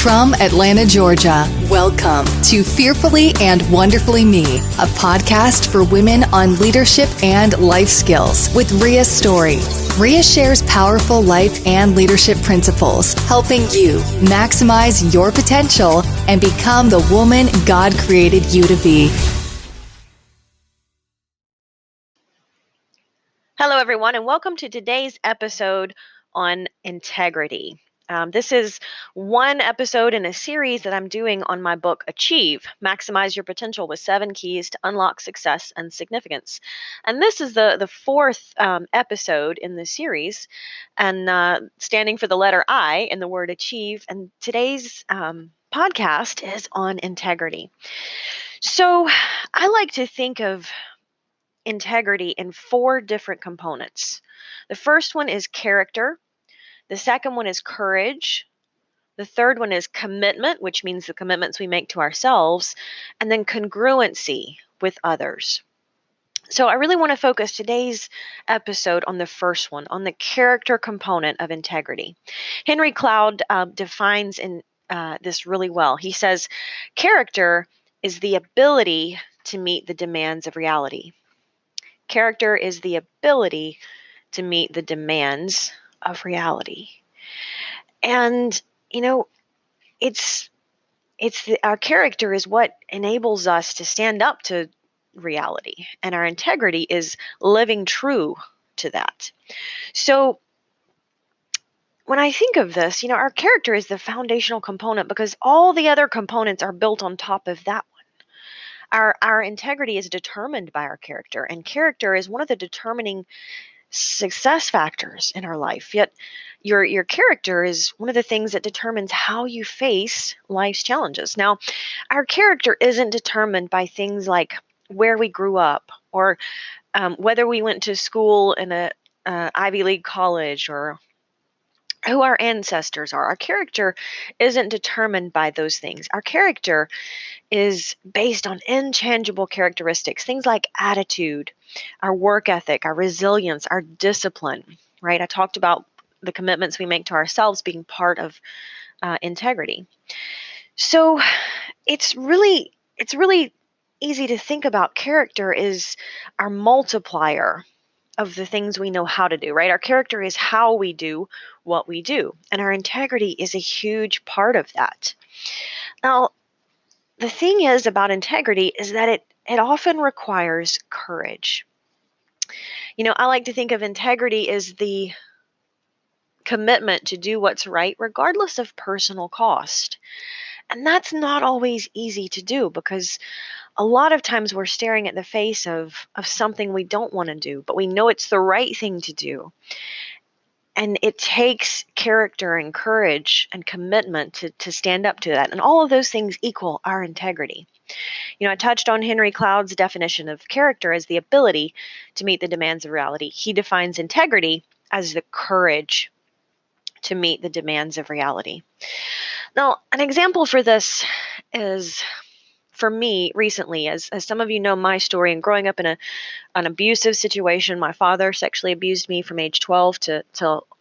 From Atlanta, Georgia, welcome to Fearfully and Wonderfully Me, a podcast for women on leadership and life skills with Rhea Story. Rhea shares powerful life and leadership principles, helping you maximize your potential and become the woman God created you to be. Hello, everyone, and welcome to today's episode on integrity. This is one episode in a series that I'm doing on my book, Achieve, Maximize Your Potential with 7 Keys to Unlock Success and Significance. And this is the fourth episode in the series, and standing for the letter I in the word achieve. And today's podcast is on integrity. So I like to think of integrity in 4 different components. The first one is character. The second one is courage. The third one is commitment, which means the commitments we make to ourselves, and then congruency with others. So I really want to focus today's episode on the first one, on the character component of integrity. Henry Cloud defines this really well. He says, character is the ability to meet the demands of reality. Character is the ability to meet the demands of reality. And, our character is what enables us to stand up to reality. And our integrity is living true to that. So when I think of this, our character is the foundational component because all the other components are built on top of that one. Our integrity is determined by our character, and character is one of the determining success factors in our life. Yet your character is one of the things that determines how you face life's challenges. Now, our character isn't determined by things like where we grew up or whether we went to school in a Ivy League college or who our ancestors are. Our character isn't determined by those things. Our character is based on intangible characteristics, things like attitude, our work ethic, our resilience, our discipline, right? I talked about the commitments we make to ourselves being part of integrity. So it's really easy to think about character is our multiplier of the things we know how to do, right? Our character is how we do what we do, and our integrity is a huge part of that. Now, the thing is about integrity is that it often requires courage. I like to think of integrity as the commitment to do what's right, regardless of personal cost. And that's not always easy to do because a lot of times we're staring at the face of something we don't want to do, but we know it's the right thing to do. And it takes character and courage and commitment to stand up to that. And all of those things equal our integrity. I touched on Henry Cloud's definition of character as the ability to meet the demands of reality. He defines integrity as the courage to meet the demands of reality. Now, an example for this is for me recently, as some of you know my story, and growing up in an abusive situation. My father sexually abused me from age 12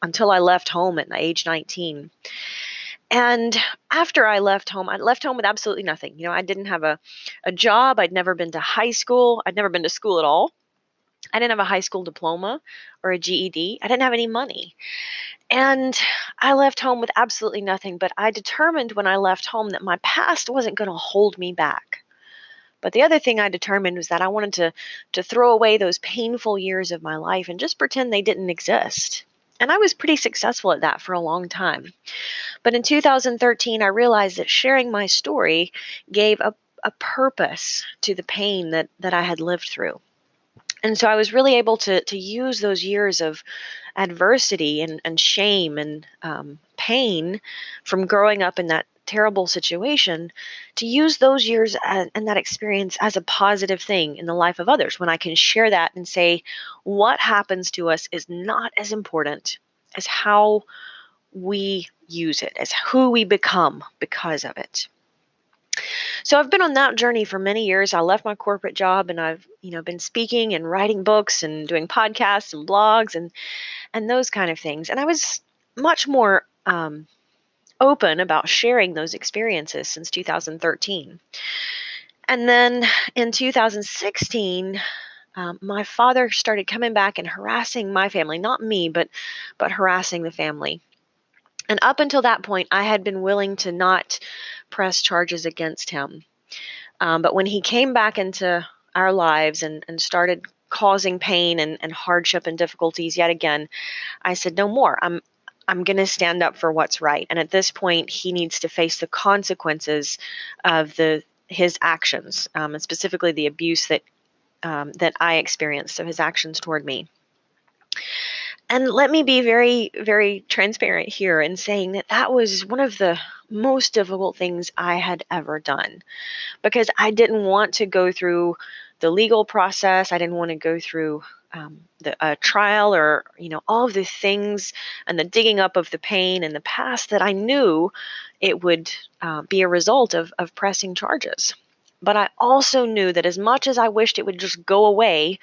until I left home at age 19. And after I left home with absolutely nothing. I didn't have a job. I'd never been to high school. I'd never been to school at all. I didn't have a high school diploma or a GED. I didn't have any money. And I left home with absolutely nothing. But I determined when I left home that my past wasn't going to hold me back. But the other thing I determined was that I wanted to throw away those painful years of my life and just pretend they didn't exist. And I was pretty successful at that for a long time. But in 2013, I realized that sharing my story gave a purpose to the pain that I had lived through. And so I was really able to use those years of adversity and shame and pain from growing up in that terrible situation to use those years and that experience as a positive thing in the life of others when I can share that and say what happens to us is not as important as how we use it, as who we become because of it. So I've been on that journey for many years. I left my corporate job and I've, been speaking and writing books and doing podcasts and blogs and those kind of things. And I was much more open about sharing those experiences since 2013. And then in 2016, my father started coming back and harassing my family, not me, but harassing the family. And up until that point, I had been willing to not press charges against him. But when he came back into our lives and started causing pain and hardship and difficulties yet again, I said, no more. I'm going to stand up for what's right. And at this point, he needs to face the consequences of his actions, and specifically the abuse that I experienced, so his actions toward me. And let me be very, very transparent here in saying that that was one of the most difficult things I had ever done, because I didn't want to go through the legal process. I didn't want to go through the trial, or all of the things and the digging up of the pain and the past that I knew it would be a result of pressing charges. But I also knew that as much as I wished it would just go away,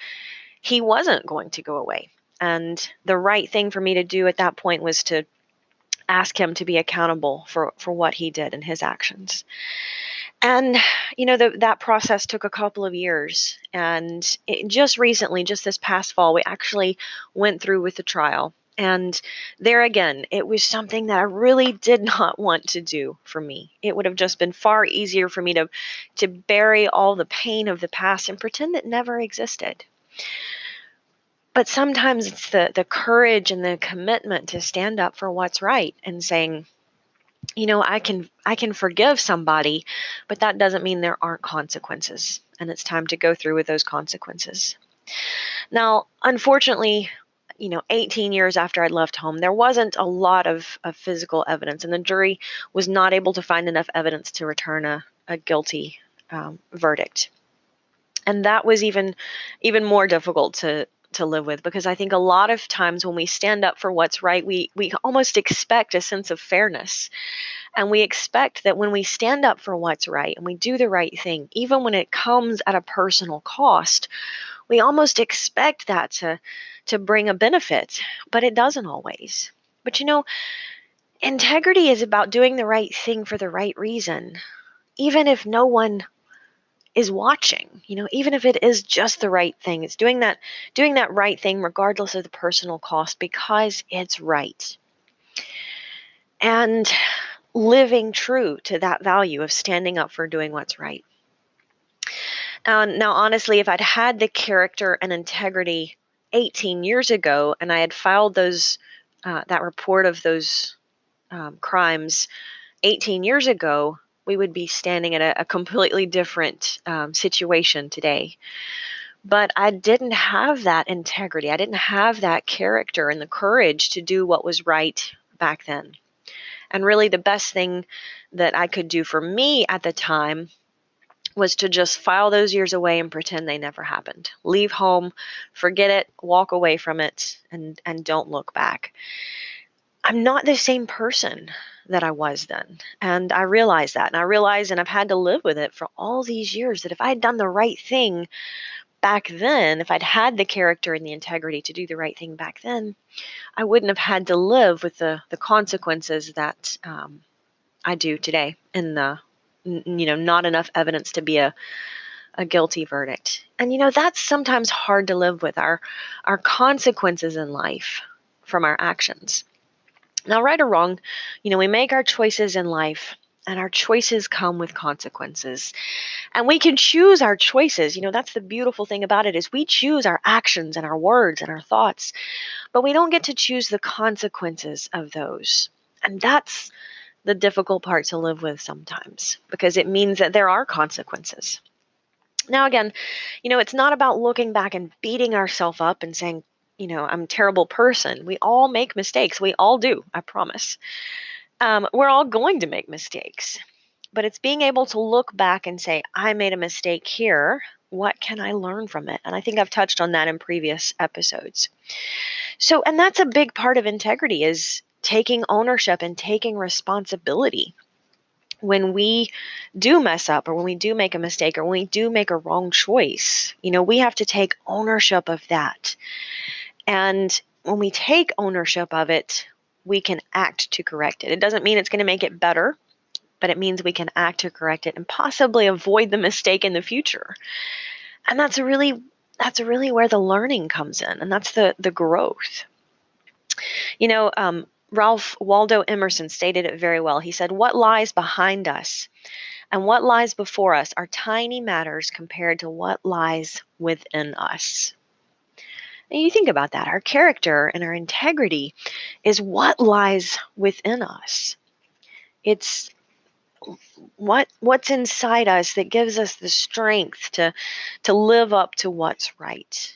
he wasn't going to go away. And the right thing for me to do at that point was to ask him to be accountable for what he did and his actions. And, that process took a couple of years. And just recently, just this past fall, we actually went through with the trial. And there again, it was something that I really did not want to do for me. It would have just been far easier for me to bury all the pain of the past and pretend it never existed. But sometimes it's the courage and the commitment to stand up for what's right and saying, I can forgive somebody, but that doesn't mean there aren't consequences, and it's time to go through with those consequences. Now, unfortunately, 18 years after I'd left home, there wasn't a lot of physical evidence, and the jury was not able to find enough evidence to return a guilty verdict. And that was even more difficult to live with, because I think a lot of times when we stand up for what's right, we almost expect a sense of fairness. And we expect that when we stand up for what's right and we do the right thing, even when it comes at a personal cost, we almost expect that to bring a benefit, but it doesn't always. But integrity is about doing the right thing for the right reason, even if no one is watching, even if it is just the right thing. It's doing that right thing regardless of the personal cost, because it's right. And living true to that value of standing up for doing what's right. Now, honestly, if I'd had the character and integrity 18 years ago, and I had filed that report of those crimes 18 years ago, we would be standing at a completely different situation today. But I didn't have that integrity. I didn't have that character and the courage to do what was right back then. And really, the best thing that I could do for me at the time was to just file those years away and pretend they never happened. Leave home, forget it, walk away from it, and don't look back. I'm not the same person that I was then. And I realize that. And I realize, and I've had to live with it for all these years, that if I had done the right thing back then, if I'd had the character and the integrity to do the right thing back then, I wouldn't have had to live with the consequences that I do today, in the not enough evidence to be a guilty verdict. And that's sometimes hard to live with, our consequences in life from our actions. Now, right or wrong, we make our choices in life, and our choices come with consequences. And we can choose our choices. That's the beautiful thing about it, is we choose our actions and our words and our thoughts, but we don't get to choose the consequences of those. And that's the difficult part to live with sometimes, because it means that there are consequences. Now, again, it's not about looking back and beating ourselves up and saying, I'm a terrible person. We all make mistakes. We all do, I promise. We're all going to make mistakes. But it's being able to look back and say, I made a mistake here. What can I learn from it? And I think I've touched on that in previous episodes. So, and that's a big part of integrity, is taking ownership and taking responsibility. When we do mess up, or when we do make a mistake, or when we do make a wrong choice, we have to take ownership of that. And when we take ownership of it, we can act to correct it. It doesn't mean it's going to make it better, but it means we can act to correct it and possibly avoid the mistake in the future. And that's really where the learning comes in, and that's the growth. Ralph Waldo Emerson stated it very well. He said, "What lies behind us and what lies before us are tiny matters compared to what lies within us." And you think about that. Our character and our integrity is what lies within us. It's what's inside us that gives us the strength to live up to what's right,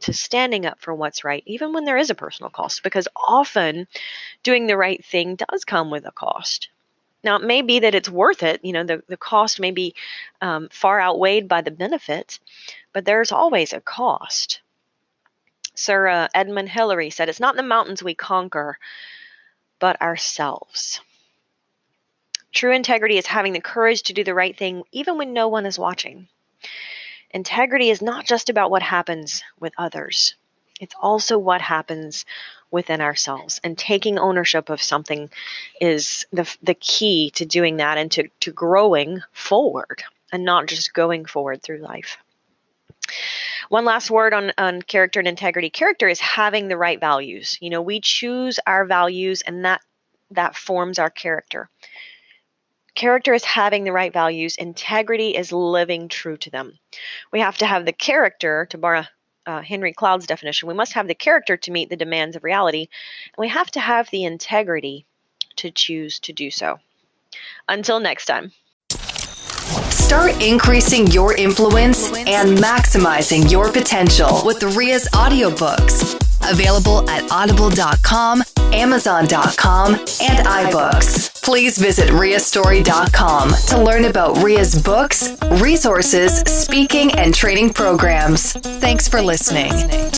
to standing up for what's right, even when there is a personal cost, because often doing the right thing does come with a cost. Now, it may be that it's worth it. The cost may be far outweighed by the benefit, but there's always a cost. Sir Edmund Hillary said, "It's not the mountains we conquer, but ourselves." True integrity is having the courage to do the right thing even when no one is watching. Integrity is not just about what happens with others. It's also what happens within ourselves. And taking ownership of something is the key to doing that and to growing forward and not just going forward through life. One last word on character and integrity. Character is having the right values. We choose our values, and that forms our character. Character is having the right values. Integrity is living true to them. We have to have the character, to borrow Henry Cloud's definition, we must have the character to meet the demands of reality, and we have to have the integrity to choose to do so. Until next time. Start increasing your influence and maximizing your potential with Ria's audiobooks. Available at audible.com, amazon.com, and iBooks. Please visit riastory.com to learn about Ria's books, resources, speaking, and training programs. Thanks for listening.